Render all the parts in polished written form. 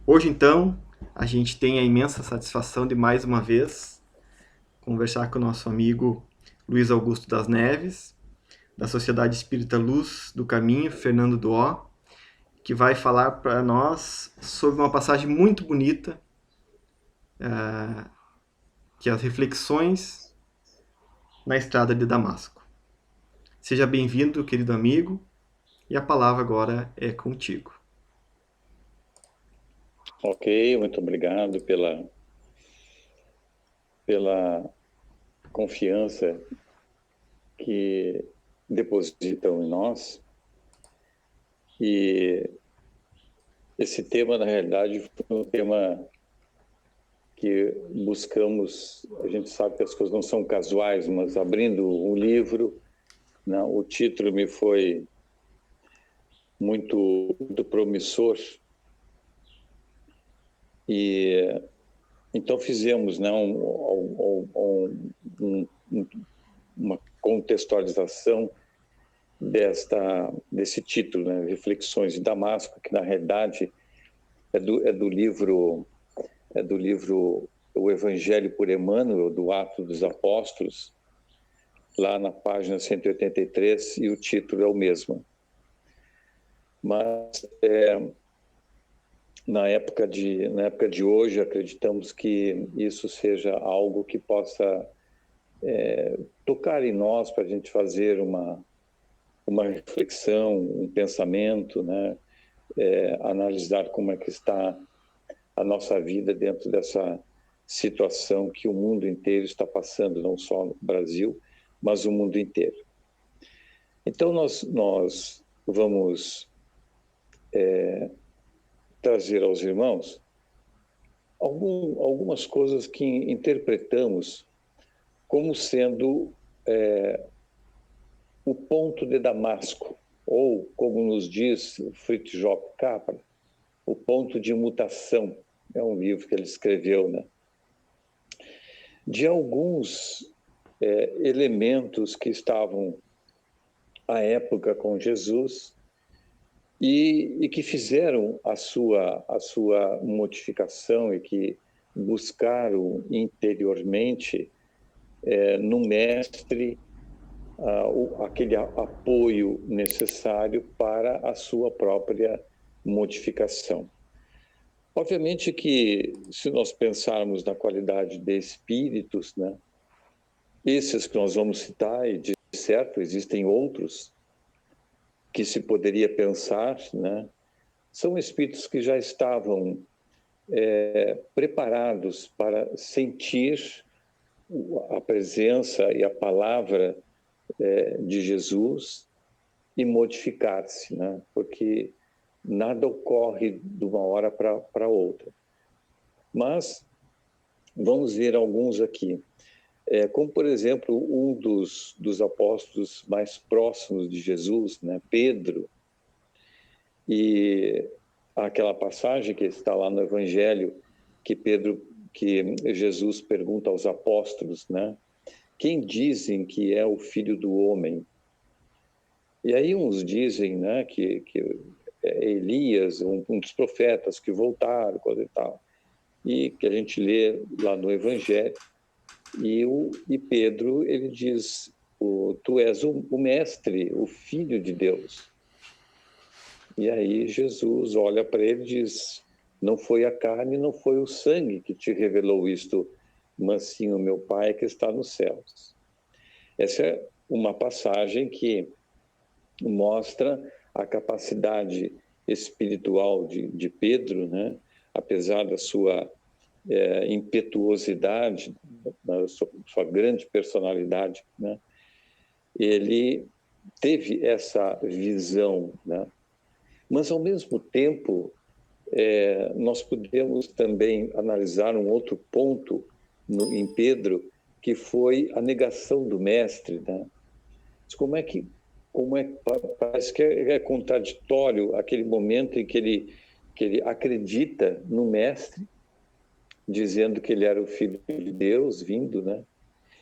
Hoje, então, a gente tem a imensa satisfação de mais uma vez conversar com o nosso amigo Luiz Augusto das Neves, da Sociedade Espírita Luz do Caminho, Fernando Duó, que vai falar para nós sobre uma passagem muito bonita, que é as reflexões na estrada de Damasco. Seja bem-vindo, querido amigo, e a palavra agora é contigo. Ok, muito obrigado pela confiança que depositam em nós. E esse tema, na realidade, foi um tema que buscamos. A gente sabe que as coisas não são casuais, mas abrindo o livro, né, o título me foi muito promissor. E então fizemos, né, uma contextualização desse título, né, Reflexões de Damasco, que na realidade é do livro O Evangelho por Emmanuel, do Atos dos Apóstolos, lá na página 183, e o título é o mesmo. Mas na época de hoje, acreditamos que isso seja algo que possa tocar em nós, para a gente fazer uma reflexão, um pensamento, né? Analisar como é que está a nossa vida dentro dessa situação que o mundo inteiro está passando, não só no Brasil, mas o mundo inteiro. Então, nós vamos trazer aos irmãos algumas coisas que interpretamos como sendo o ponto de Damasco, ou, como nos diz Fritz Job Capra, o ponto de mutação. É um livro que ele escreveu, né? De alguns elementos que estavam à época com Jesus e que fizeram a sua modificação e que buscaram interiormente no mestre aquele apoio necessário para a sua própria modificação. Obviamente que, se nós pensarmos na qualidade de espíritos, né, esses que nós vamos citar, e de certo existem outros que se poderia pensar, né, são espíritos que já estavam preparados para sentir a presença e a palavra de Jesus e modificar-se, né, porque nada ocorre de uma hora para outra. Mas vamos ver alguns aqui. Como, por exemplo, um dos apóstolos mais próximos de Jesus, né, Pedro, e aquela passagem que está lá no Evangelho, que Jesus pergunta aos apóstolos, né, quem dizem que é o Filho do Homem? E aí uns dizem, né, que é Elias, um dos profetas que voltaram, coisa e tal, e que a gente lê lá no Evangelho. E Pedro, ele diz, tu és o mestre, o filho de Deus. E aí Jesus olha para ele e diz, não foi a carne, não foi o sangue que te revelou isto, mas sim o meu Pai que está nos céus. Essa é uma passagem que mostra a capacidade espiritual de Pedro, né? Apesar da sua impetuosidade, da sua grande personalidade, né? Ele teve essa visão, né? Mas, ao mesmo tempo, nós podemos também analisar um outro ponto em Pedro, que foi a negação do mestre, né? Parece que é contraditório aquele momento em que ele acredita no mestre, dizendo que ele era o filho de Deus vindo, né?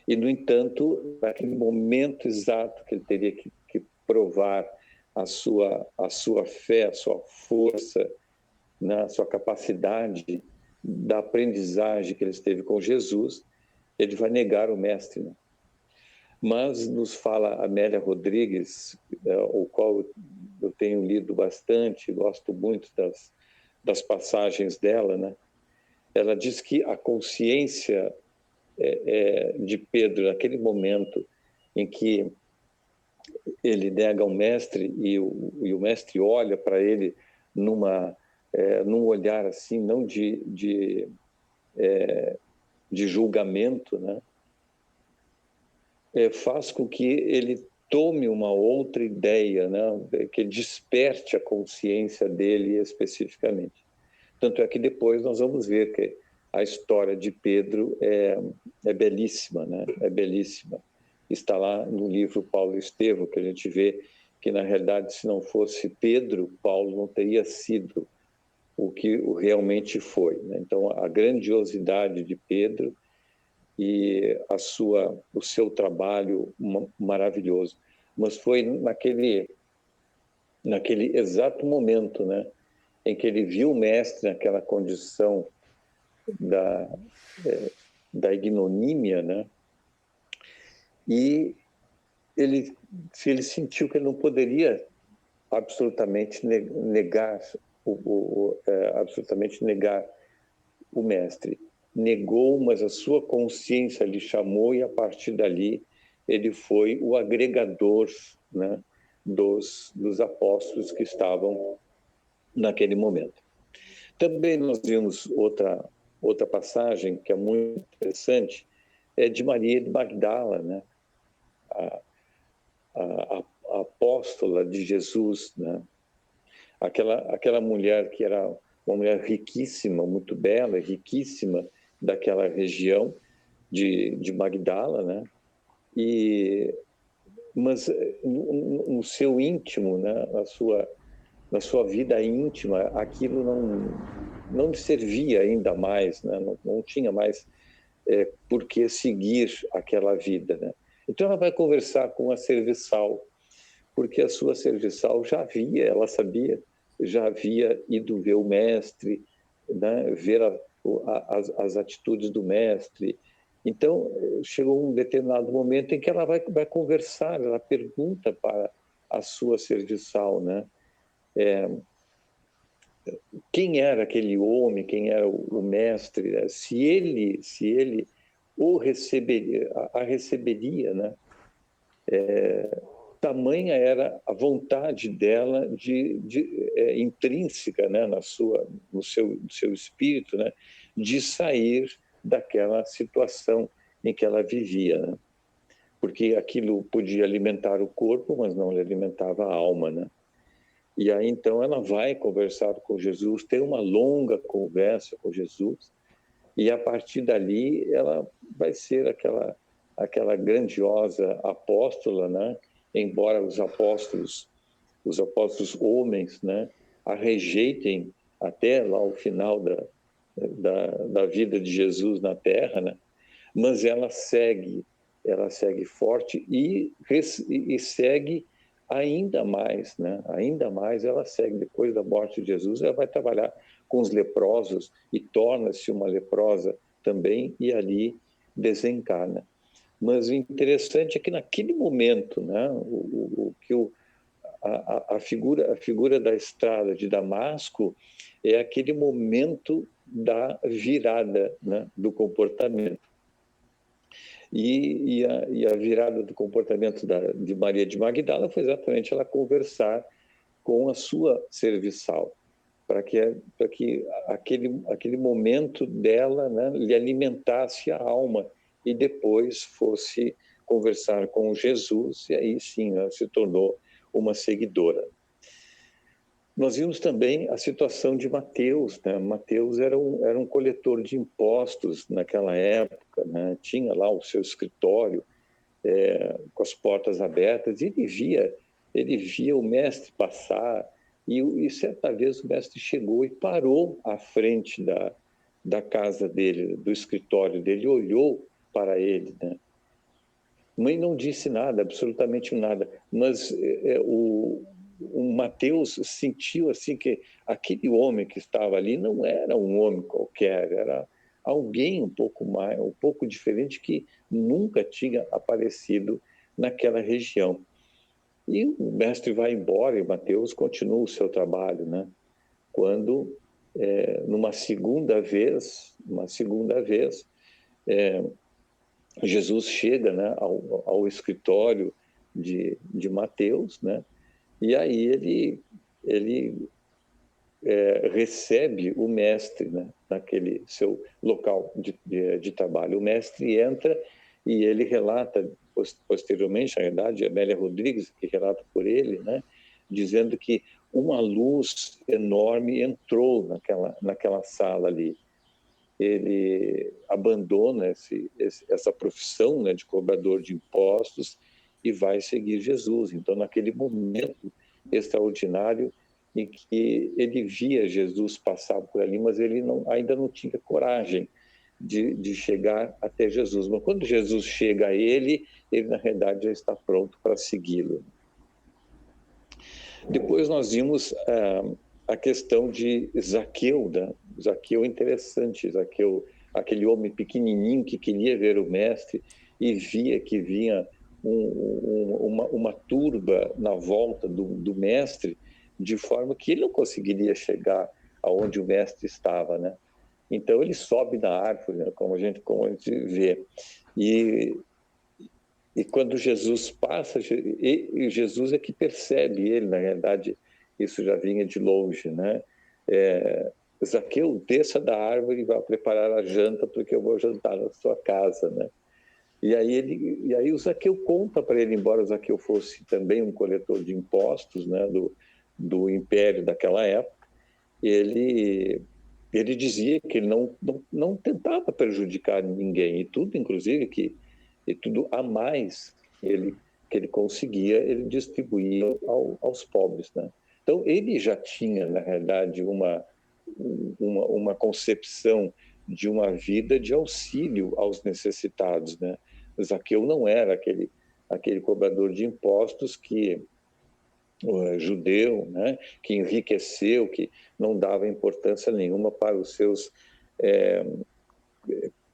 E, no entanto, naquele momento exato que ele teria que provar a sua fé, a sua força na sua capacidade da aprendizagem que ele teve com Jesus, ele vai negar o mestre, né? Mas nos fala Amélia Rodrigues, o qual eu tenho lido bastante, gosto muito das passagens dela, né? Ela diz que a consciência de Pedro, naquele momento em que ele nega o mestre e o mestre olha para ele num olhar assim, não de julgamento, né? Faz com que ele tome uma outra ideia, né? Que desperte a consciência dele especificamente. Tanto é que depois nós vamos ver que a história de Pedro é belíssima, né? É belíssima. Está lá no livro Paulo e Estevão, que a gente vê que, na realidade, se não fosse Pedro, Paulo não teria sido o que realmente foi, né? Então, a grandiosidade de Pedro e o seu trabalho maravilhoso. Mas foi naquele exato momento, né, em que ele viu o mestre naquela condição da ignomínia, né, e ele sentiu que ele não poderia absolutamente negar absolutamente negar o mestre. Negou, mas a sua consciência lhe chamou e a partir dali ele foi o agregador, né, dos apóstolos que estavam naquele momento. Também nós vimos outra passagem que é muito interessante, é de Maria de Magdala, né, a apóstola de Jesus, né, aquela mulher que era uma mulher riquíssima, muito bela, riquíssima daquela região de Magdala, né? Mas no seu íntimo, né? Na sua vida íntima, aquilo não lhe servia ainda mais, né? Não tinha mais por que seguir aquela vida, né? Então ela vai conversar com a serviçal, porque a sua serviçal ela sabia, já havia ido ver o mestre, né, ver as atitudes do mestre. Então, chegou um determinado momento em que ela vai conversar, ela pergunta para a sua serviçal, né, quem era aquele homem, quem era o mestre, né, se ele a receberia, né? Tamanha era a vontade dela intrínseca, né, no seu espírito, né, de sair daquela situação em que ela vivia, né? Porque aquilo podia alimentar o corpo, mas não lhe alimentava a alma, né? E aí então ela vai conversar com Jesus, tem uma longa conversa com Jesus, e a partir dali ela vai ser aquela grandiosa apóstola, né? Embora os apóstolos homens, né, a rejeitem até lá o final da vida de Jesus na Terra, né? Mas ela segue forte e segue ainda mais, né? Ainda mais ela segue depois da morte de Jesus, ela vai trabalhar com os leprosos e torna-se uma leprosa também e ali desencarna. Mas o interessante é que naquele momento, né, a figura da estrada de Damasco é aquele momento da virada, né, do comportamento. E a virada do comportamento de Maria de Magdala foi exatamente ela conversar com a sua serviçal, para que aquele momento dela, né, lhe alimentasse a alma e depois fosse conversar com Jesus, e aí sim ela se tornou uma seguidora. Nós vimos também a situação de Mateus, né? Mateus era um coletor de impostos naquela época, né? Tinha lá o seu escritório com as portas abertas, e ele via o mestre passar, e certa vez o mestre chegou e parou à frente da casa dele, do escritório dele, olhou para ele, né? Mãe não disse nada, absolutamente nada, mas o Mateus sentiu assim que aquele homem que estava ali não era um homem qualquer, era alguém um pouco diferente que nunca tinha aparecido naquela região. E o mestre vai embora e Mateus continua o seu trabalho, né? Quando numa segunda vez, Jesus chega, né, ao escritório de Mateus, né? E aí ele recebe o mestre, né, naquele seu local de trabalho. O mestre entra e ele relata posteriormente, na verdade, Amélia Rodrigues, que relata por ele, né, dizendo que uma luz enorme entrou naquela sala ali. Ele abandona essa profissão, né, de cobrador de impostos e vai seguir Jesus. Então, naquele momento extraordinário em que ele via Jesus passar por ali, mas ele ainda não tinha coragem de chegar até Jesus. Mas quando Jesus chega a ele na realidade já está pronto para segui-lo. Depois nós vimos a questão de Zaqueu, né? Zaqueu é interessante, Zaqueu, aquele homem pequenininho que queria ver o mestre e via que vinha uma turba na volta do mestre, de forma que ele não conseguiria chegar aonde o mestre estava, né? Então ele sobe na árvore, né? como a gente vê. E quando Jesus passa, e Jesus é que percebe ele, na realidade, isso já vinha de longe, né? Zaqueu, desça da árvore e vá preparar a janta, porque eu vou jantar na sua casa, né? E aí o Zaqueu conta para ele, embora o Zaqueu fosse também um coletor de impostos, né, do império daquela época, ele dizia que ele não tentava prejudicar ninguém, e tudo, inclusive, e tudo a mais que ele conseguia, ele distribuía aos pobres, né? Então, ele já tinha, na realidade, uma concepção de uma vida de auxílio aos necessitados, né? Zaqueu não era aquele cobrador de impostos que judeu, né, que enriqueceu, que não dava importância nenhuma para os seus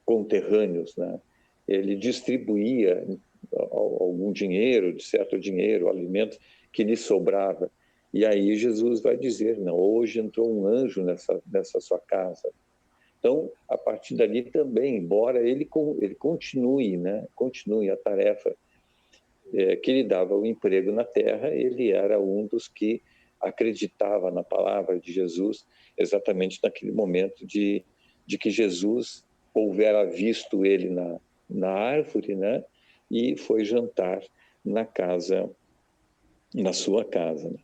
conterrâneos, né? Ele distribuía algum dinheiro, de certo dinheiro, alimentos que lhe sobrava. E aí Jesus vai dizer, não, hoje entrou um anjo nessa sua casa. Então, a partir dali também, embora ele continue, né, continue a tarefa que lhe dava o emprego na terra, ele era um dos que acreditava na palavra de Jesus, exatamente naquele momento de que Jesus houvera visto ele na árvore, né, e foi jantar na sua casa. Né?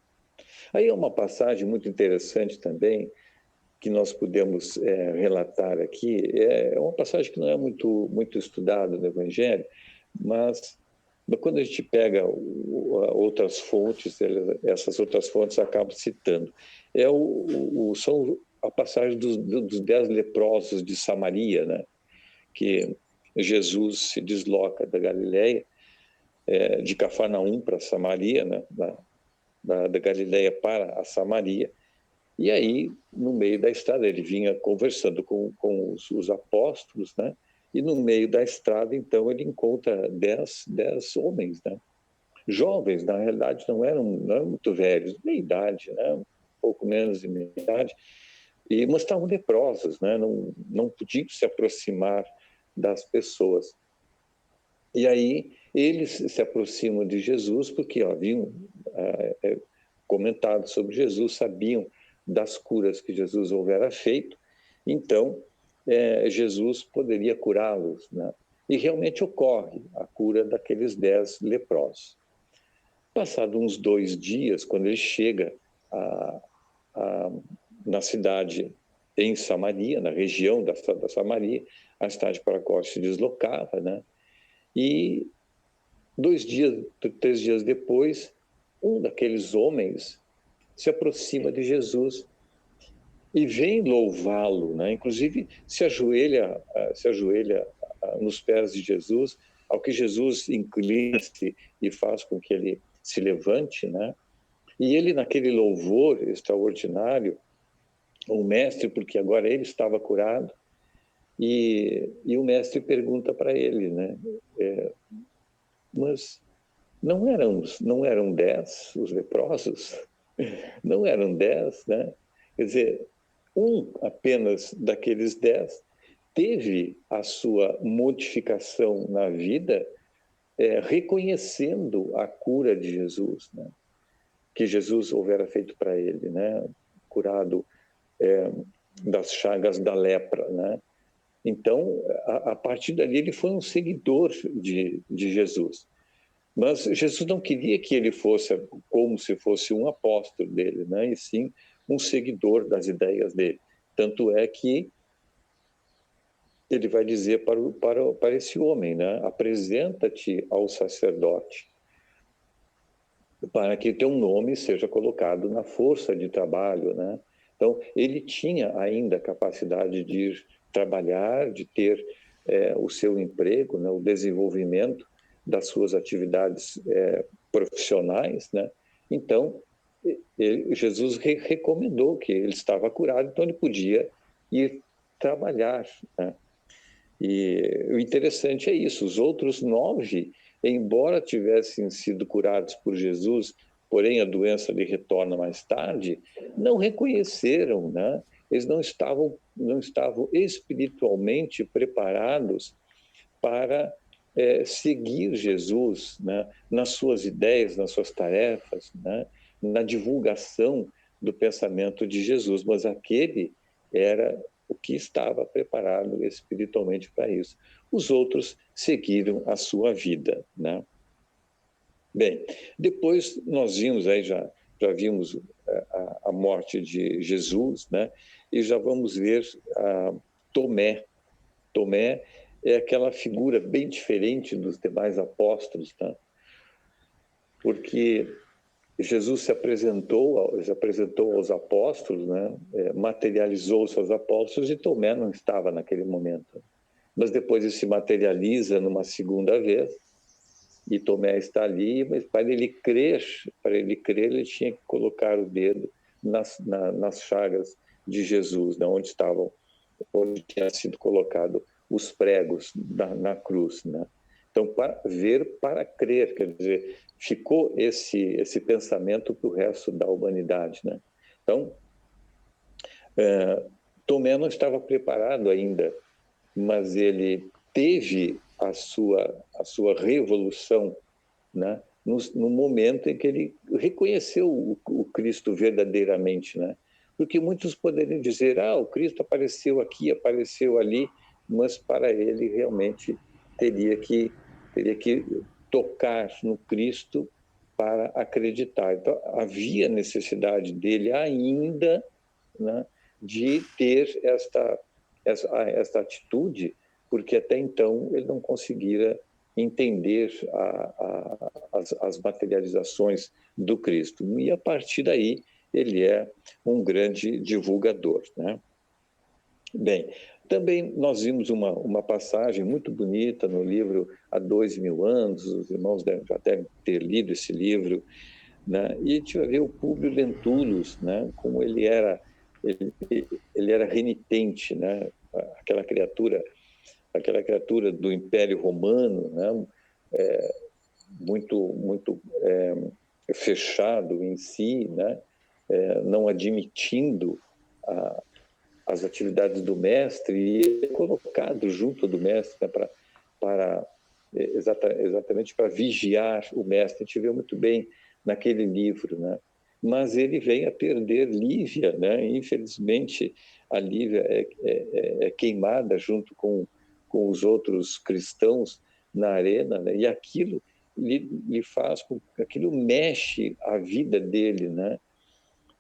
Aí é uma passagem muito interessante também, que nós podemos relatar aqui, é uma passagem que não é muito estudada no Evangelho, mas quando a gente pega outras fontes, essas outras fontes acabam citando. São a passagem dos 10 leprosos de Samaria, né? Que Jesus se desloca da Galileia, de Cafarnaum para Samaria, né? Da Galileia para a Samaria, e aí, no meio da estrada, ele vinha conversando com os apóstolos, né? E no meio da estrada, então, ele encontra 10 homens, né? Jovens, na realidade, não eram muito velhos, meia idade, né? Um pouco menos de meia idade, mas estavam leprosos, né? Não podiam se aproximar das pessoas. E aí, eles se aproximam de Jesus porque haviam comentado sobre Jesus, sabiam das curas que Jesus houvera feito, então Jesus poderia curá-los, né? E realmente ocorre a cura daqueles 10 leprosos. Passado uns 2 dias, quando ele chega na cidade em Samaria, na região da Samaria, a cidade para a qual se deslocava, né? E 2 dias, 3 dias depois, um daqueles homens se aproxima de Jesus e vem louvá-lo, né? Inclusive se ajoelha nos pés de Jesus, ao que Jesus inclina-se e faz com que ele se levante, né? E ele, naquele louvor extraordinário, o mestre, porque agora ele estava curado, e o mestre pergunta para ele, né? Mas não eram 10 os leprosos? Não eram 10, né? Quer dizer, um apenas daqueles 10 teve a sua modificação na vida, reconhecendo a cura de Jesus, né? Que Jesus houvera feito para ele, né? Curado das chagas da lepra, né? Então, a partir dali, ele foi um seguidor de Jesus. Mas Jesus não queria que ele fosse como se fosse um apóstolo dele, né? E sim um seguidor das ideias dele. Tanto é que ele vai dizer para esse homem, né? Apresenta-te ao sacerdote para que teu nome seja colocado na força de trabalho, né? Então, ele tinha ainda a capacidade de ir trabalhar, de ter o seu emprego, né? O desenvolvimento das suas atividades profissionais, né? Então, Jesus recomendou que ele estava curado, então ele podia ir trabalhar, né? E o interessante é isso, os outros 9, embora tivessem sido curados por Jesus, porém a doença lhe retorna mais tarde, não reconheceram, né? Eles não estavam espiritualmente preparados para seguir Jesus, né? Nas suas ideias, nas suas tarefas, né? Na divulgação do pensamento de Jesus, mas aquele era o que estava preparado espiritualmente para isso. Os outros seguiram a sua vida, né? Bem, depois nós vimos aí, já vimos a morte de Jesus, né? E já vamos ver Tomé. Tomé é aquela figura bem diferente dos demais apóstolos, tá? Porque Jesus se apresentou aos apóstolos, né? Materializou-se aos apóstolos, e Tomé não estava naquele momento. Mas depois ele se materializa numa segunda vez, e Tomé está ali, mas para ele crer, ele tinha que colocar o dedo nas chagas de Jesus, né? Onde tinha sido colocado os pregos na cruz, né? Então, para ver, para crer, quer dizer, ficou esse pensamento para o resto da humanidade, né? Então, Tomé não estava preparado ainda, mas ele teve a sua revolução, né? No momento em que ele reconheceu o Cristo verdadeiramente, né? Porque muitos poderiam dizer, o Cristo apareceu aqui, apareceu ali, mas para ele realmente teria que tocar no Cristo para acreditar. Então, havia necessidade dele ainda, né, de ter esta atitude, porque até então ele não conseguira entender as materializações do Cristo. E a partir daí ele é um grande divulgador, né? Bem, também nós vimos uma passagem muito bonita no livro Há 2000 anos, os irmãos já devem ter lido esse livro, né? E a gente vai ver o Públio Lentulus, né? Como ele era renitente, né? Aquela criatura do Império Romano, né? Muito fechado em si, né? Não admitindo as atividades do mestre, e é colocado junto do mestre, né? Exatamente para vigiar o mestre. A gente vê muito bem naquele livro, né? Mas ele vem a perder Lívia, né? Infelizmente, a Lívia é queimada junto com os outros cristãos na arena, né? E aquilo lhe faz com que aquilo mexe a vida dele, né?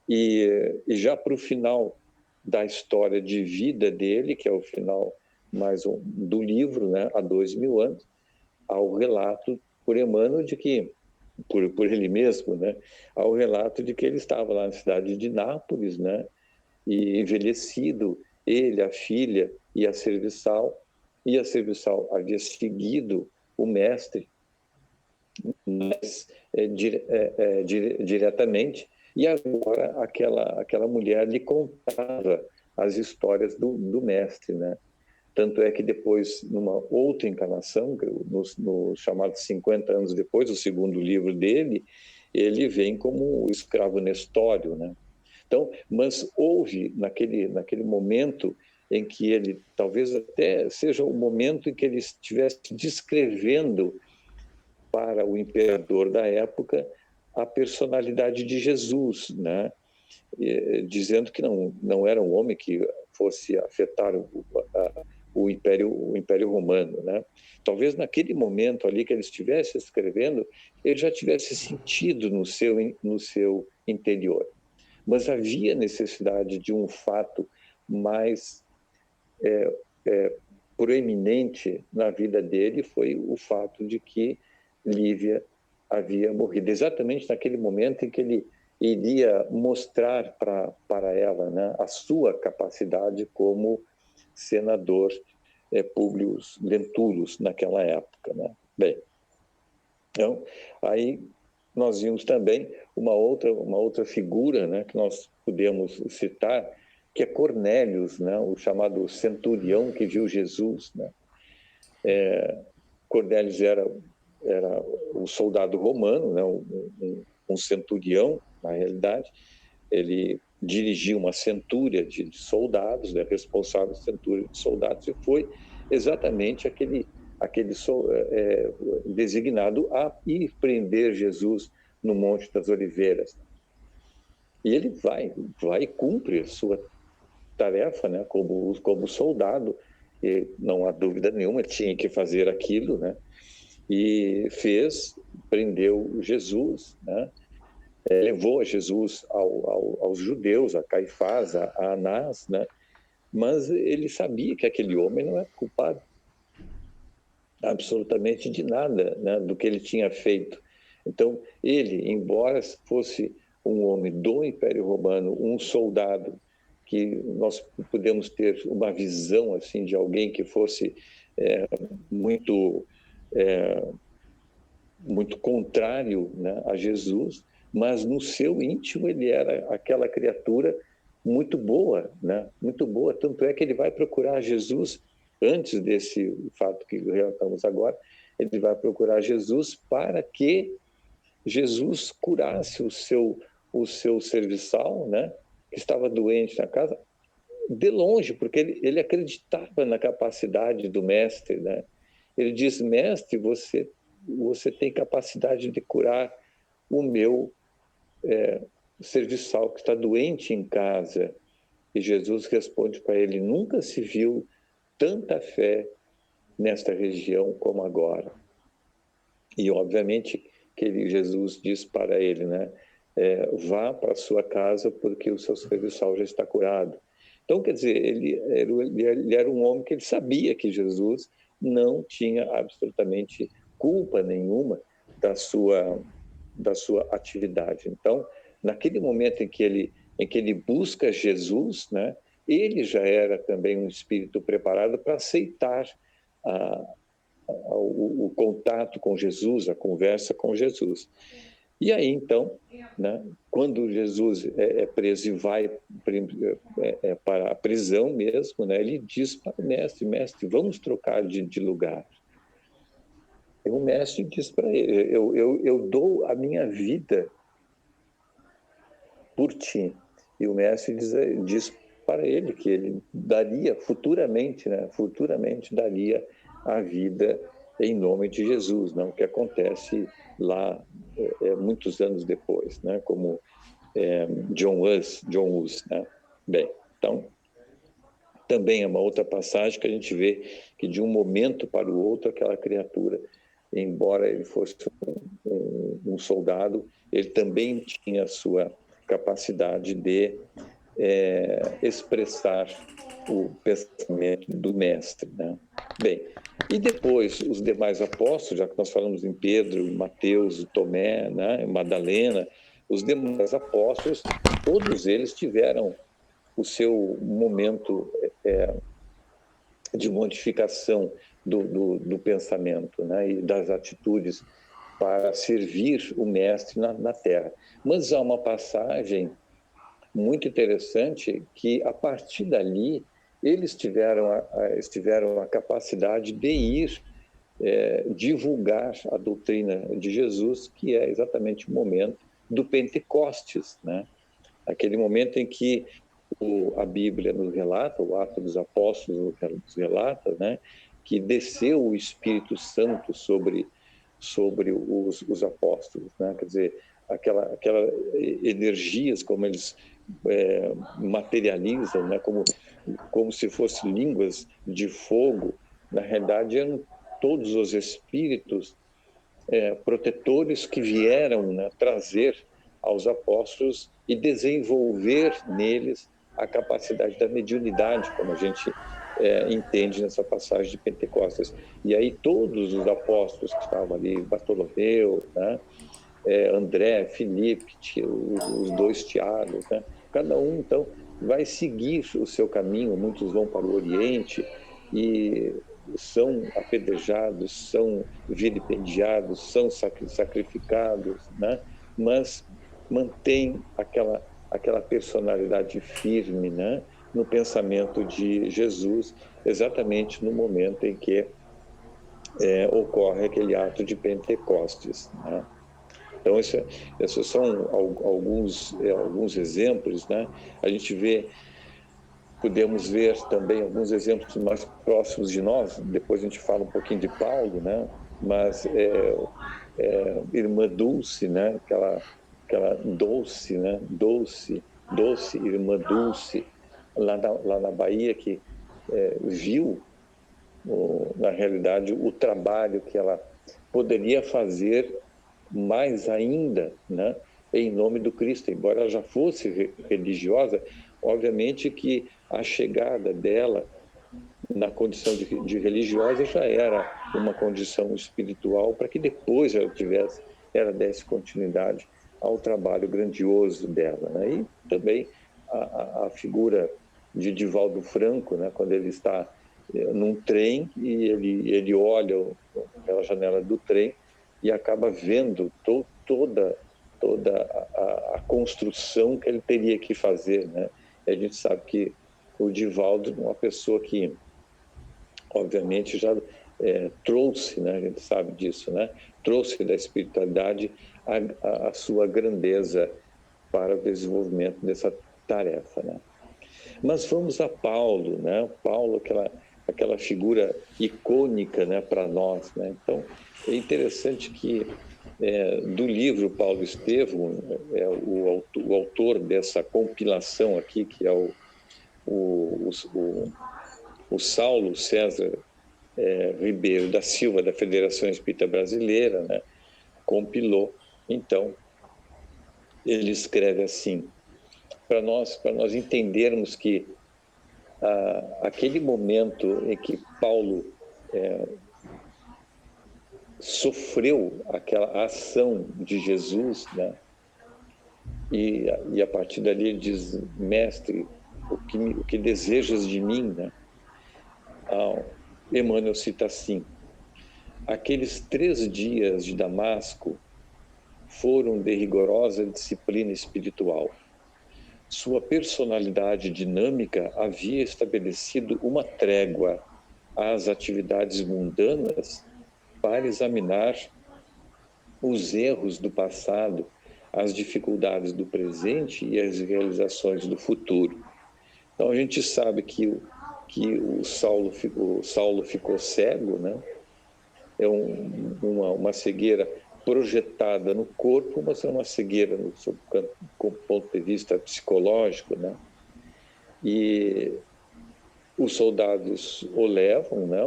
E já para o final da história de vida dele, que é o final do livro, né? Há 2000 anos, há o relato por Emmanuel de que, por ele mesmo, né? Há o relato de que ele estava lá na cidade de Nápoles, né? E envelhecido, ele, a filha e a serviçal havia seguido o mestre, mais diretamente. E agora aquela mulher lhe contava as histórias do mestre, né? Tanto é que depois, numa outra encarnação, no chamado 50 anos depois, o segundo livro dele, ele vem como o escravo Nestório, né? Então, mas houve naquele momento em que ele, talvez até seja o momento em que ele estivesse descrevendo para o imperador da época a personalidade de Jesus, né? Dizendo que não era um homem que fosse afetar o Império Romano, né? Talvez naquele momento ali que ele estivesse escrevendo, ele já tivesse sentido no seu interior. Mas havia necessidade de um fato mais proeminente na vida dele, foi o fato de que Lívia havia morrido. Exatamente naquele momento em que ele iria mostrar para ela, né, a sua capacidade como senador Publius Lentulus naquela época, né? Bem, então aí nós vimos também uma outra figura, né, que nós podemos citar, que é Cornélios, né, o chamado centurião que viu Jesus, né? Cornélios era um soldado romano, né, um centurião, na realidade. Ele dirigia uma centúria de soldados, né, responsável de centúria de soldados, e foi exatamente aquele designado a ir prender Jesus no Monte das Oliveiras. E ele vai e cumpre a sua tarefa, né, como soldado, e não há dúvida nenhuma, tinha que fazer aquilo, né, e prendeu Jesus, né, levou a Jesus aos judeus, a Caifás, a Anás, né, mas ele sabia que aquele homem não era culpado absolutamente de nada, né, do que ele tinha feito. Então, ele, embora fosse um homem do Império Romano, um soldado, que nós podemos ter uma visão assim de alguém que fosse muito muito contrário, né, a Jesus, mas no seu íntimo ele era aquela criatura muito boa, né, muito boa. Tanto é que ele vai procurar Jesus antes desse fato que relatamos agora. Ele vai procurar Jesus para que Jesus curasse o seu serviçal, né, que estava doente na casa, de longe, porque ele acreditava na capacidade do mestre, né? Ele diz: mestre, você tem capacidade de curar o meu serviçal que está doente em casa. E Jesus responde para ele: nunca se viu tanta fé nesta região como agora. E obviamente que Jesus diz para ele, né, vá para a sua casa porque o seu serviçal já está curado. Então, quer dizer, ele era um homem que ele sabia que Jesus não tinha absolutamente culpa nenhuma da sua atividade. Então, naquele momento em que ele busca Jesus, né, ele já era também um espírito preparado para aceitar o contato com Jesus, a conversa com Jesus. E aí, então, né, quando Jesus é preso e vai para a prisão mesmo, né, ele diz para o mestre: mestre, vamos trocar de lugar. E o mestre diz para ele: eu dou a minha vida por ti. E o mestre diz para ele que ele daria futuramente, né, futuramente daria a vida em nome de Jesus, não? O que acontece lá muitos anos depois, né, como John Hus, né? Bem, então também é uma outra passagem que a gente vê que de um momento para o outro aquela criatura, embora ele fosse um soldado, ele também tinha a sua capacidade de expressar o pensamento do mestre, né? Bem, e depois os demais apóstolos, já que nós falamos em Pedro, Mateus, Tomé, né, Madalena, os demais apóstolos, todos eles tiveram o seu momento de modificação do pensamento, né, e das atitudes para servir o Mestre na Terra. Mas há uma passagem muito interessante que, a partir dali, eles tiveram a capacidade de ir divulgar a doutrina de Jesus, que é exatamente o momento do Pentecostes, né? Aquele momento em que a Bíblia nos relata, o Atos dos Apóstolos nos relata, né, que desceu o Espírito Santo sobre os apóstolos, né? Quer dizer, aquela energias, como eles materializam, né? Como se fossem línguas de fogo. Na realidade, eram todos os espíritos protetores que vieram, né, trazer aos apóstolos e desenvolver neles a capacidade da mediunidade, como a gente entende nessa passagem de Pentecostes. E aí todos os apóstolos que estavam ali, Bartolomeu, né, André, Filipe, os dois Tiagos, né, cada um, então, vai seguir o seu caminho. Muitos vão para o Oriente e são apedrejados, são vilipendiados, são sacrificados, né? Mas mantém aquela personalidade firme, né? No pensamento de Jesus, exatamente no momento em que ocorre aquele ato de Pentecostes, né? Então, esses são alguns exemplos, né? A gente podemos ver também alguns exemplos mais próximos de nós. Depois a gente fala um pouquinho de Paulo, né? Mas Irmã Dulce, né? Aquela Dulce, né? Doce Irmã Dulce, lá na Bahia, que viu, na realidade, o trabalho que ela poderia fazer mais ainda, né, em nome do Cristo. Embora ela já fosse religiosa, obviamente que a chegada dela na condição de religiosa já era uma condição espiritual para que depois ela desse continuidade ao trabalho grandioso dela, né? E também a figura de Divaldo Franco, né, quando ele está num trem e ele olha pela janela do trem e acaba vendo toda a construção que ele teria que fazer, né? E a gente sabe que o Divaldo é uma pessoa que, obviamente, já trouxe, né? A gente sabe disso, né? Trouxe da espiritualidade a sua grandeza para o desenvolvimento dessa tarefa, né? Mas vamos a Paulo, né? Paulo, aquela figura icônica, né, para nós, né? Então, é interessante que do livro Paulo Estevão, o autor dessa compilação aqui, que é o Saulo César Ribeiro da Silva, da Federação Espírita Brasileira, né, compilou. Então, ele escreve assim, para nós entendermos que aquele momento em que Paulo sofreu aquela ação de Jesus, né? E a partir dali ele diz: Mestre, o que desejas de mim, né? Emmanuel cita assim: aqueles 3 dias de Damasco foram de rigorosa disciplina espiritual. Sua personalidade dinâmica havia estabelecido uma trégua às atividades mundanas para examinar os erros do passado, as dificuldades do presente e as realizações do futuro. Então a gente sabe que o Saulo ficou cego, né? É uma cegueira projetada no corpo, mas é uma cegueira do ponto de vista psicológico, né? E os soldados o levam, né?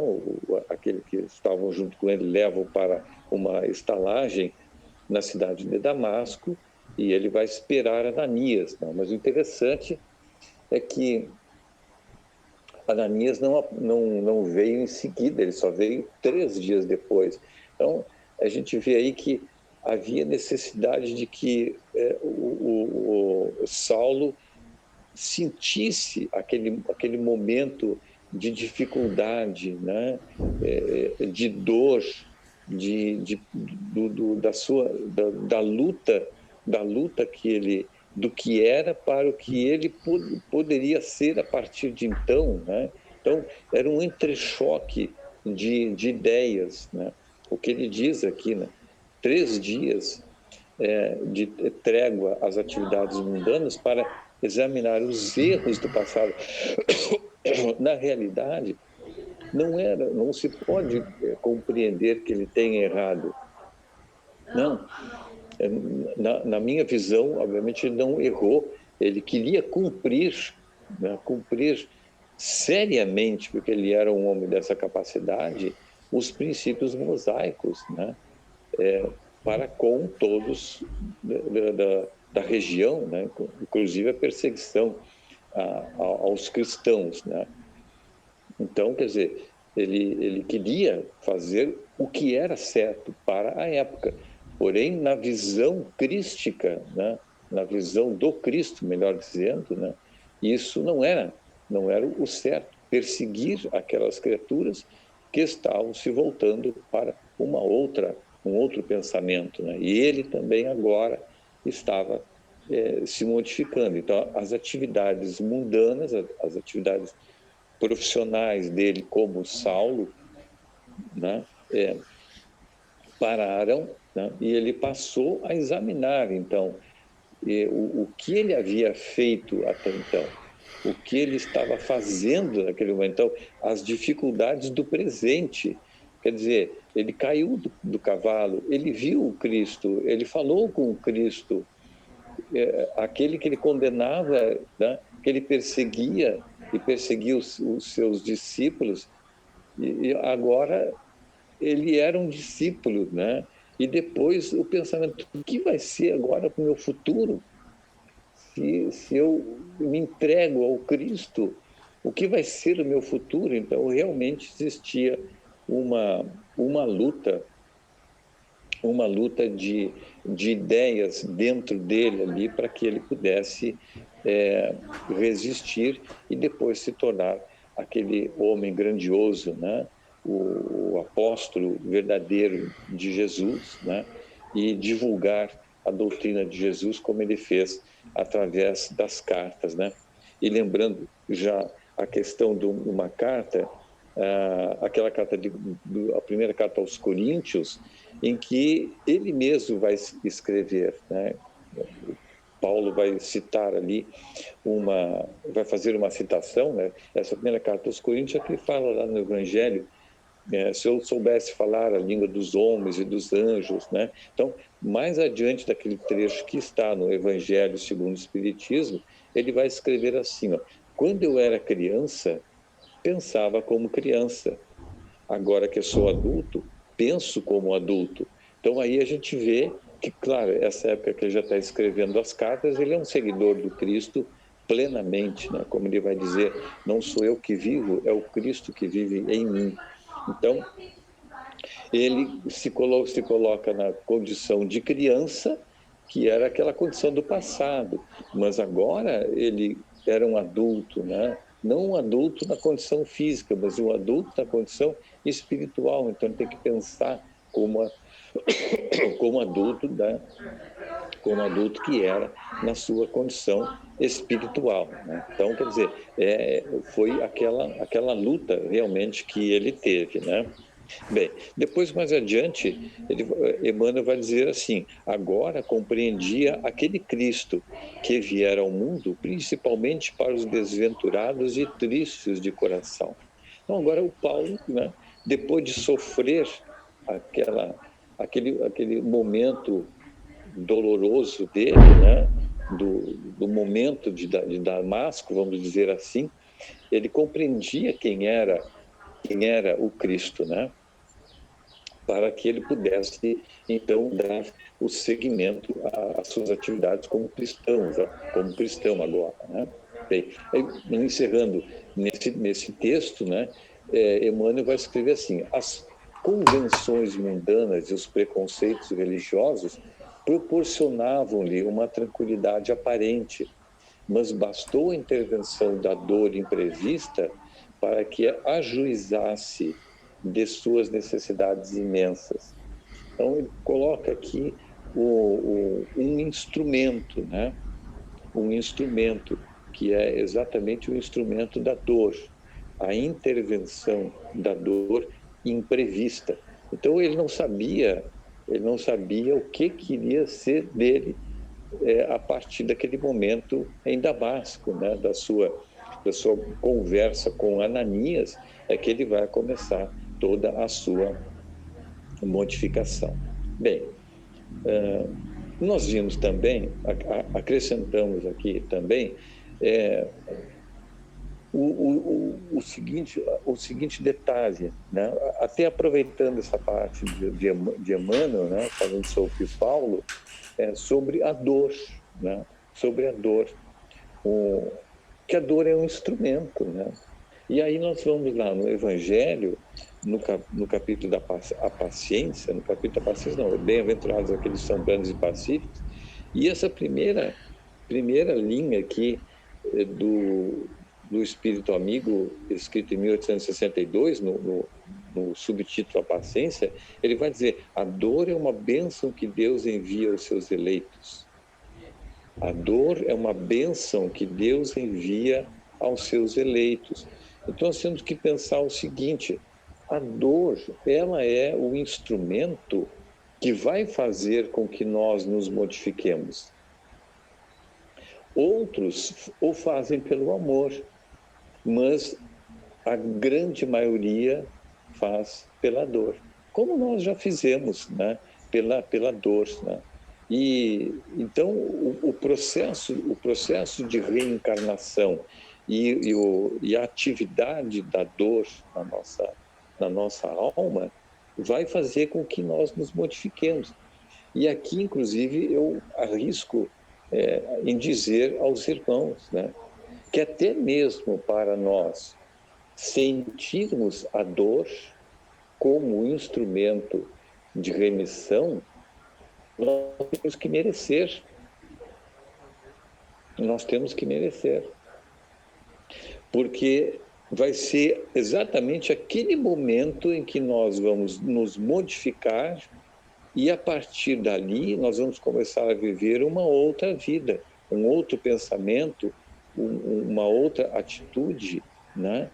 Aqueles que estavam junto com ele levam para uma estalagem na cidade de Damasco e ele vai esperar Ananias, né? Mas o interessante é que Ananias não veio em seguida, ele só veio 3 dias depois. Então, a gente vê aí que havia necessidade de que o Saulo sentisse aquele momento de dificuldade, né? De dor, da luta que ele, do que era para o que ele poderia ser a partir de então, né? Então era um entrechoque de ideias, né? O que ele diz aqui, né? 3 dias de trégua às atividades mundanas para examinar os erros do passado. Na realidade, não se pode compreender que ele tenha errado. Não. Na minha visão, obviamente, ele não errou. Ele queria cumprir, né, cumprir seriamente, porque ele era um homem dessa capacidade, os princípios mosaicos, né, para com todos da região, né, inclusive a perseguição aos cristãos, né? Então, quer dizer, ele queria fazer o que era certo para a época, porém, na visão crística, né? Na visão do Cristo, melhor dizendo, né? Isso não era o certo, perseguir aquelas criaturas que estavam se voltando para um outro pensamento, né? E ele também agora estava se modificando. Então, as atividades mundanas, as atividades profissionais dele, como Saulo, né, pararam, né, e ele passou a examinar, então, o que ele havia feito até então, o que ele estava fazendo naquele momento, então, as dificuldades do presente. Quer dizer, ele caiu do cavalo, ele viu o Cristo, ele falou com o Cristo, aquele que ele condenava, né, que ele perseguia e perseguia os seus discípulos, e agora ele era um discípulo, né? E depois o pensamento, o que vai ser agora para o meu futuro? Se eu me entrego ao Cristo, o que vai ser o meu futuro? Então, realmente existia uma luta de ideias dentro dele ali para que ele pudesse resistir e depois se tornar aquele homem grandioso, né? O apóstolo verdadeiro de Jesus, né? E divulgar a doutrina de Jesus como ele fez através das cartas, né? E lembrando já a questão de uma carta, aquela carta, a primeira carta aos Coríntios, em que ele mesmo vai escrever, né? Paulo vai citar ali vai fazer uma citação, né? Essa primeira carta aos Coríntios é que fala lá no Evangelho, se eu soubesse falar a língua dos homens e dos anjos, né? Então, mais adiante daquele trecho que está no Evangelho segundo o Espiritismo, ele vai escrever assim, ó: quando eu era criança, pensava como criança. Agora que eu sou adulto, penso como adulto. Então aí a gente vê que, claro, essa época que ele já está escrevendo as cartas, ele é um seguidor do Cristo plenamente, né? Como ele vai dizer, não sou eu que vivo, é o Cristo que vive em mim. Então, ele se coloca na condição de criança, que era aquela condição do passado, mas agora ele era um adulto, né? Não um adulto na condição física, mas um adulto na condição espiritual. Então ele tem que pensar como adulto, né? Como adulto que era na sua condição espiritual, né? Então, quer dizer, foi aquela luta realmente que ele teve, né? Bem, depois, mais adiante, Emmanuel vai dizer assim: agora compreendia aquele Cristo que viera ao mundo principalmente para os desventurados e tristes de coração. Então, agora o Paulo, né, depois de sofrer aquele momento doloroso dele, né, do momento de Damasco, vamos dizer assim, ele compreendia quem era o Cristo, né? Para que ele pudesse, então, dar o seguimento às suas atividades como cristão agora, né? Bem, encerrando nesse texto, né, Emmanuel vai escrever assim: as convenções mundanas e os preconceitos religiosos proporcionavam-lhe uma tranquilidade aparente, mas bastou a intervenção da dor imprevista para que ajuizasse de suas necessidades imensas. Então, ele coloca aqui um instrumento, né? Um instrumento que é exatamente o instrumento da dor, a intervenção da dor imprevista. Então, ele não sabia o que queria ser dele a partir daquele momento em Damasco, né? da sua conversa com Ananias, é que ele vai começar toda a sua modificação. Bem, nós vimos também, acrescentamos aqui também, o seguinte detalhe, né? Até aproveitando essa parte de Emmanuel, né? Falando sobre Paulo, sobre a dor, né? Sobre a dor, que a dor é um instrumento, né? E aí nós vamos lá no Evangelho, no capítulo da paciência, no capítulo da paciência não, bem-aventurados aqueles que são brandos e pacíficos, e essa primeira linha aqui do Espírito Amigo, escrito em 1862, no subtítulo A Paciência, ele vai dizer: a dor é uma bênção que Deus envia aos seus eleitos. A dor é uma bênção que Deus envia aos seus eleitos. Então, nós temos que pensar o seguinte: a dor, ela é o instrumento que vai fazer com que nós nos modifiquemos. Outros o fazem pelo amor, mas a grande maioria faz pela dor, como nós já fizemos, né? Pela dor, né? E então o processo de reencarnação e a atividade da dor na nossa alma vai fazer com que nós nos modifiquemos. E aqui, inclusive, eu arrisco em dizer aos irmãos, né, que até mesmo para nós sentirmos a dor como instrumento de remissão, nós temos que merecer. Nós temos que merecer. Porque vai ser exatamente aquele momento em que nós vamos nos modificar e, a partir dali, nós vamos começar a viver uma outra vida, um outro pensamento, uma outra atitude, né?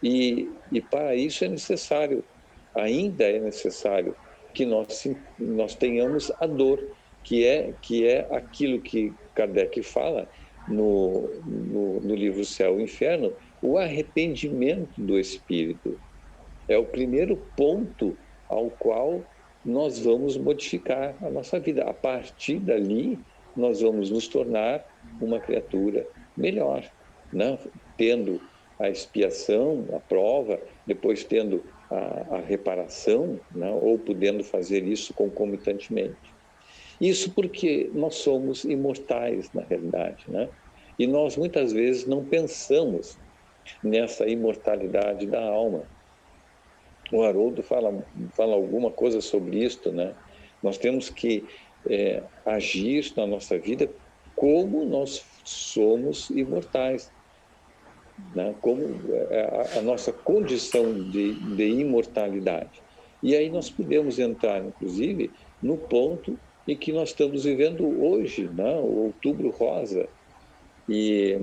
E para isso ainda é necessário que nós tenhamos a dor, que é aquilo que Kardec fala no livro Céu e Inferno, o arrependimento do espírito. É o primeiro ponto ao qual nós vamos modificar a nossa vida. A partir dali, nós vamos nos tornar uma criatura melhor, né? Tendo a expiação, a prova, depois tendo a reparação, né? Ou podendo fazer isso concomitantemente. Isso porque nós somos imortais, na realidade, né? E nós, muitas vezes, não pensamos nessa imortalidade da alma. O Haroldo fala alguma coisa sobre isto, né? Nós temos que agir na nossa vida como nós somos imortais, né? Como a nossa condição de imortalidade. E aí nós podemos entrar, inclusive, no ponto em que nós estamos vivendo hoje, né? O Outubro Rosa. E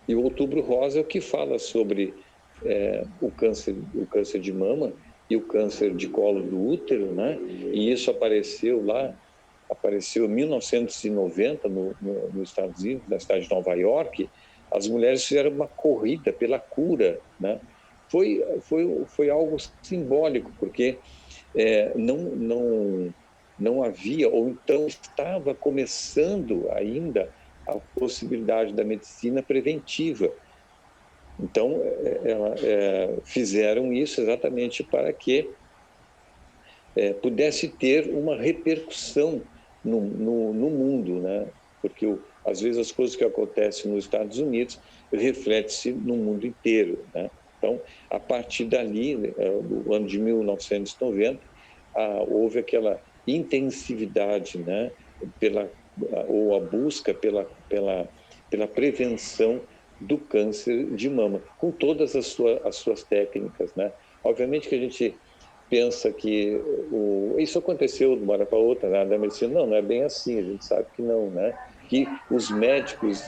o Outubro Rosa é o que fala sobre o câncer de mama e o câncer de colo do útero, né? E isso apareceu em 1990 nos Estados Unidos, na cidade de Nova York. As mulheres fizeram uma corrida pela cura, né? Foi algo simbólico, porque não havia, ou então estava começando ainda a possibilidade da medicina preventiva. Então, fizeram isso exatamente para que pudesse ter uma repercussão no mundo, né? Porque às vezes as coisas que acontecem nos Estados Unidos refletem-se no mundo inteiro, né? Então, a partir dali, no ano de 1990, houve aquela intensividade, né? Ou a busca pela prevenção do câncer de mama, com todas as suas técnicas, né? Obviamente que a gente pensa que isso aconteceu de uma hora para outra, né? Da medicina, não é bem assim, a gente sabe que não, né? Que os médicos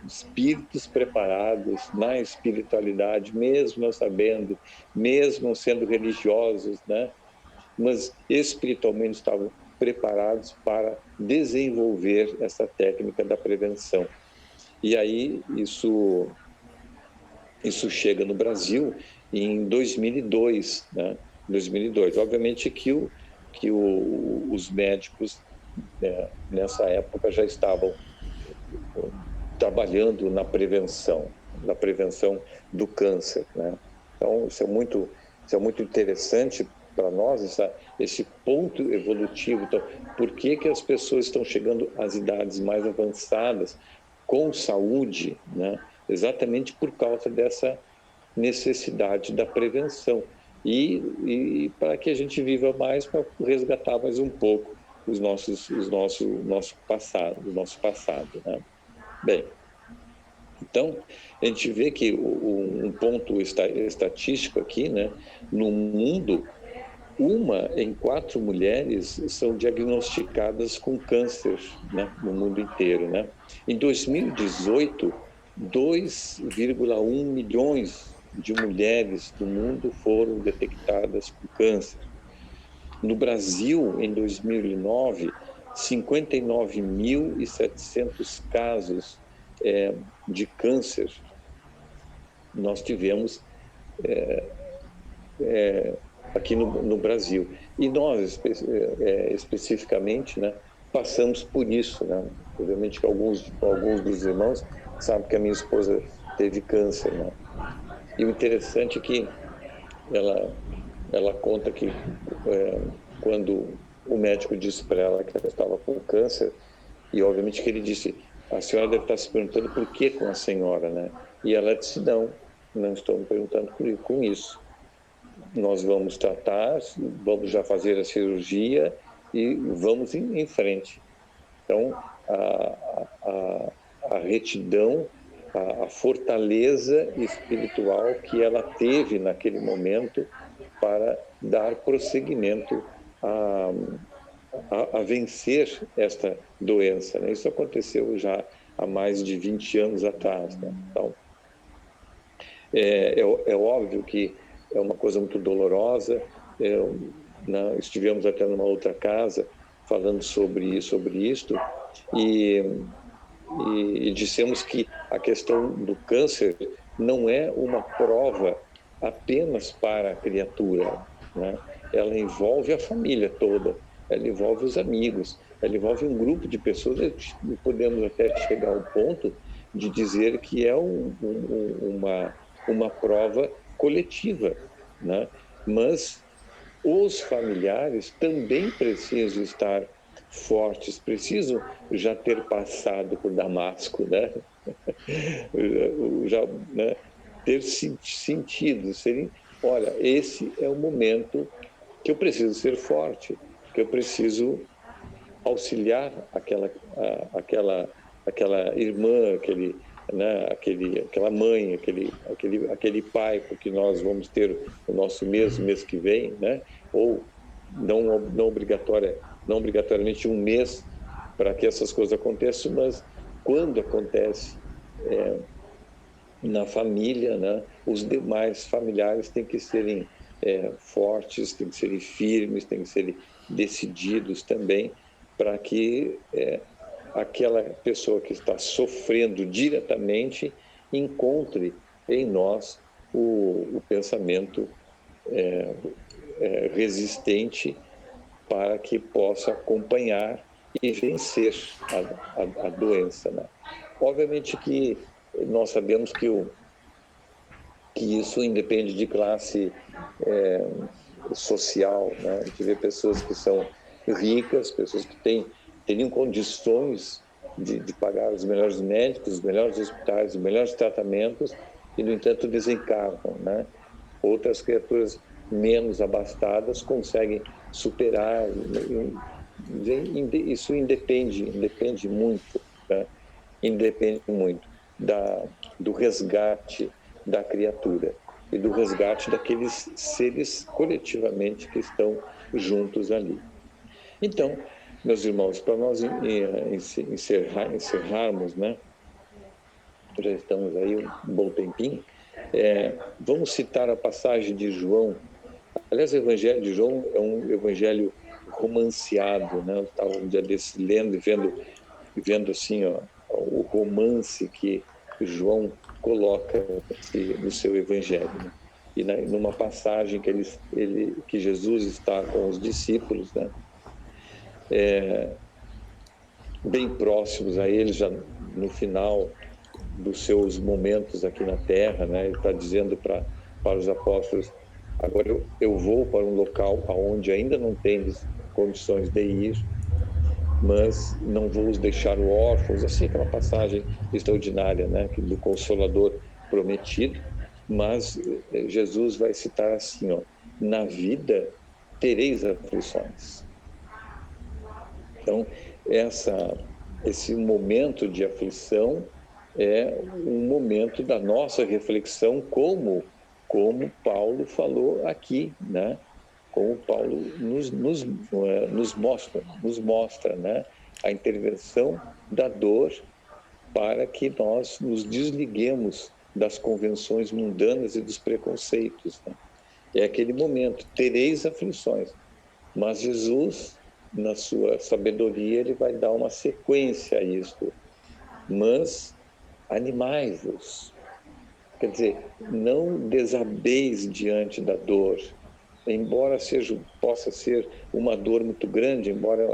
espíritos preparados na espiritualidade, mesmo não sabendo, mesmo sendo religiosos, né? Mas espiritualmente estavam preparados para desenvolver essa técnica da prevenção. E aí isso chega no Brasil em 2002, né? 2002. Obviamente que os médicos, né, nessa época já estavam trabalhando na prevenção do câncer, né? Então isso é muito interessante para nós, esse ponto evolutivo. Então, por que as pessoas estão chegando às idades mais avançadas com saúde, né? Exatamente por causa dessa necessidade da prevenção e para que a gente viva mais, para resgatar mais um pouco nosso passado, né? Bem, então a gente vê que um ponto estatístico aqui, né? No mundo, 1 em 4 mulheres são diagnosticadas com câncer, né, no mundo inteiro, né? Em 2018, 2,1 milhões de mulheres do mundo foram detectadas com câncer. No Brasil, em 2009, 59.700 casos de câncer nós tivemos aqui no Brasil. E nós, especificamente, né, passamos por isso, né? Obviamente que alguns dos irmãos sabem que a minha esposa teve câncer, né? E o interessante é que ela conta que quando o médico disse para ela que ela estava com câncer, e obviamente que ele disse: a senhora deve estar se perguntando por que com a senhora, né? E ela disse: não estou me perguntando com isso. Nós vamos tratar, vamos já fazer a cirurgia e vamos em frente. Então, a retidão, a fortaleza espiritual que ela teve naquele momento para dar prosseguimento a vencer esta doença, né? Isso aconteceu já há mais de 20 anos atrás, né? Então, é óbvio que é uma coisa muito dolorosa. Estivemos até numa outra casa falando sobre isto e dissemos que a questão do câncer não é uma prova apenas para a criatura, né? Ela envolve a família toda, ela envolve os amigos, ela envolve um grupo de pessoas. Podemos até chegar ao ponto de dizer que é uma prova coletiva, né? Mas os familiares também precisam estar fortes, precisam já ter passado por Damasco, né? Já, né? Ter sentido, olha, esse é o momento que eu preciso ser forte, que eu preciso auxiliar aquela irmã, aquela mãe, aquele pai, porque nós vamos ter o nosso mês que vem, né? Ou não obrigatoriamente um mês para que essas coisas aconteçam, mas quando acontece na família, né? Os demais familiares têm que serem fortes, têm que serem firmes, têm que serem decididos também, para que aquela pessoa que está sofrendo diretamente encontre em nós o pensamento resistente para que possa acompanhar e vencer a doença, né? Obviamente que nós sabemos que isso independe de classe social, né? A gente vê pessoas que são ricas, pessoas que teriam condições de pagar os melhores médicos, os melhores hospitais, os melhores tratamentos, e, no entanto, desencarnam, né? Outras criaturas menos abastadas conseguem superar. Isso independe muito, né? Independe muito. do resgate da criatura e do resgate daqueles seres coletivamente que estão juntos ali. Então, meus irmãos, para nós encerrarmos, né? Já estamos aí um bom tempinho, vamos citar a passagem de João. Aliás, o Evangelho de João é um evangelho romanceado, né? Eu estava um dia desse lendo e vendo assim, ó, o romance que João coloca no seu evangelho, né? E numa passagem que Jesus está com os discípulos, né? Bem próximos a ele, já no final dos seus momentos aqui na Terra, né? Ele está dizendo para os apóstolos: agora eu vou para um local aonde ainda não tendes condições de ir, mas não vou os deixar órfãos. Assim, aquela passagem extraordinária, né? Do Consolador prometido. Mas Jesus vai citar assim, ó: na vida tereis aflições. Então, esse momento de aflição é um momento da nossa reflexão, como Paulo falou aqui, né? Como Paulo nos mostra, né? A intervenção da dor para que nós nos desliguemos das convenções mundanas e dos preconceitos, né? É aquele momento, tereis aflições, mas Jesus, na sua sabedoria, ele vai dar uma sequência a isto. Mas animai-vos. Quer dizer, não desabeis diante da dor, embora possa ser uma dor muito grande, embora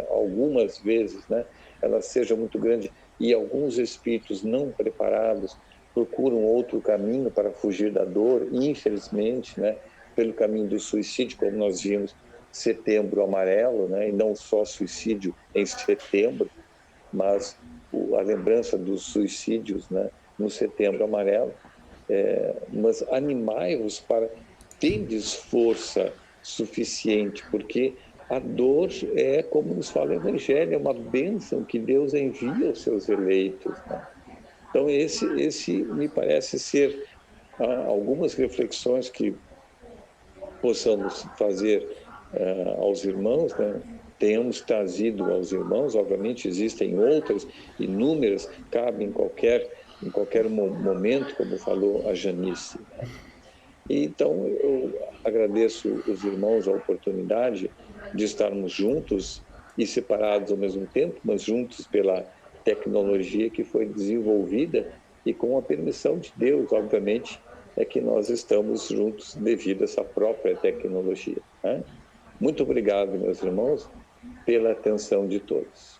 algumas vezes, né, ela seja muito grande, e alguns espíritos não preparados procuram outro caminho para fugir da dor, infelizmente, né, pelo caminho do suicídio, como nós vimos Setembro Amarelo, né, e não só suicídio em setembro, mas a lembrança dos suicídios, né, no Setembro Amarelo. Mas animai-vos para tendes força suficiente, porque a dor é, como nos fala o Evangelho, é uma bênção que Deus envia aos seus eleitos, né? Então, esse me parece ser algumas reflexões que possamos fazer aos irmãos, né? Tenhamos trazido aos irmãos. Obviamente existem outras, inúmeras, cabem em qualquer momento, como falou a Janice. Então, eu agradeço os irmãos a oportunidade de estarmos juntos e separados ao mesmo tempo, mas juntos pela tecnologia que foi desenvolvida e com a permissão de Deus, obviamente, é que nós estamos juntos devido a essa própria tecnologia, né? Muito obrigado, meus irmãos, pela atenção de todos.